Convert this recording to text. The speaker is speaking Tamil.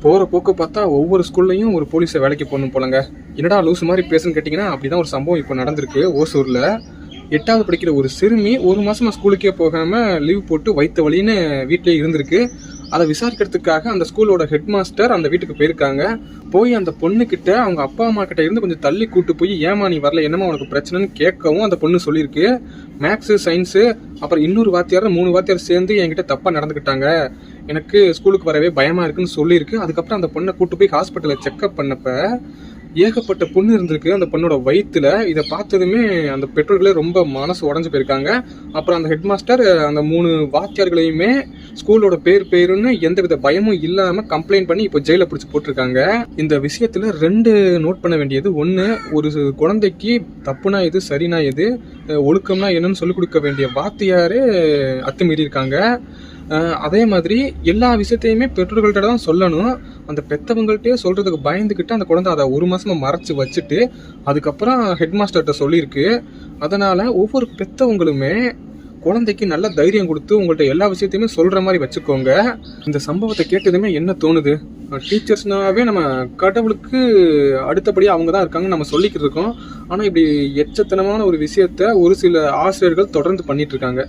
போற போக்கு பார்த்தா ஒவ்வொரு ஸ்கூல்லையும் ஒரு போலீஸை வேலைக்கு போகணும் போலங்க. என்னடா லூசு மாதிரி பேசுன்னு கேட்டிங்கன்னா அப்படிதான் ஒரு சம்பவம் இப்போ நடந்திருக்கு ஓசூர்ல. 8வது படிக்கிற ஒரு சிறுமி 1 மாசமா ஸ்கூலுக்கே போகாம லீவ் போட்டு வயிற்று வலின்னு வீட்டிலேயே இருந்திருக்கு. அதை விசாரிக்கிறதுக்காக அந்த ஸ்கூலோட ஹெட் மாஸ்டர் அந்த வீட்டுக்கு போயிருக்காங்க. போய் அந்த பொண்ணு கிட்ட அவங்க அப்பா அம்மா கிட்ட இருந்து கொஞ்சம் தள்ளி கூட்டு போய் ஏமா நீ வரல, என்னமா உனக்கு பிரச்சனைன்னு கேட்கவும் அந்த பொண்ணு சொல்லியிருக்கு. மேக்ஸு, சயின்ஸு, அப்புறம் இன்னொரு வாத்தியார் 3 வாத்தியார் சேர்ந்து என்கிட்ட தப்பா நடந்துக்கிட்டாங்க, எனக்கு ஸ்கூலுக்கு வரவே பயமா இருக்குன்னு சொல்லியிருக்கு. அதுக்கப்புறம் அந்த பொண்ணை கூட்டு போய் ஹாஸ்பிட்டலில் செக்அப் பண்ணப்ப ஏகப்பட்ட புண்ணு இருந்திருக்கு அந்த பொண்ணோட வயிற்றுல. இதை பார்த்ததுமே அந்த பெற்றோர்களே ரொம்ப மனசு உடஞ்சு போயிருக்காங்க. அப்புறம் அந்த ஹெட் மாஸ்டர் அந்த 3 வாத்தியார்களையுமே ஸ்கூலோட பேருன்னு எந்தவித பயமும் இல்லாம கம்ப்ளைண்ட் பண்ணி இப்போ ஜெயில பிடிச்சி போட்டிருக்காங்க. இந்த விஷயத்துல 2 நோட் பண்ண வேண்டியது. ஒன்று, ஒரு குழந்தைக்கு தப்புனா எது சரினா எது, ஒழுக்கம்னா என்னன்னு சொல்லிக் கொடுக்க வேண்டிய வாத்தியாரே அத்துமீறி இருக்காங்க. அதே மாதிரி எல்லா விஷயத்தையுமே பெற்றோர்கள்ட்ட தான் சொல்லணும். அந்த பெற்றவங்கள்ட்டே சொல்றதுக்கு பயந்துக்கிட்டு அந்த குழந்தை அதை 1 மாசமா மறைச்சு வச்சுட்டு அதுக்கப்புறம் ஹெட் மாஸ்டர்கிட்ட சொல்லியிருக்கு. அதனால ஒவ்வொரு பெற்றவங்களுமே குழந்தைக்கு நல்ல தைரியம் கொடுத்து உங்கள்ட்ட எல்லா விஷயத்தையுமே சொல்ற மாதிரி வச்சுக்கோங்க. இந்த சம்பவத்தை கேட்டதுமே என்ன தோணுது, டீச்சர்ஸ்னாவே நம்ம கடவுளுக்கு அடுத்தபடியாக அவங்க தான் இருக்காங்கன்னு நம்ம சொல்லிக்கிட்டு இருக்கோம். ஆனால் இப்படி எச்சத்தனமான ஒரு விஷயத்த ஒரு சில ஆசிரியர்கள் தொடர்ந்து பண்ணிட்டு இருக்காங்க.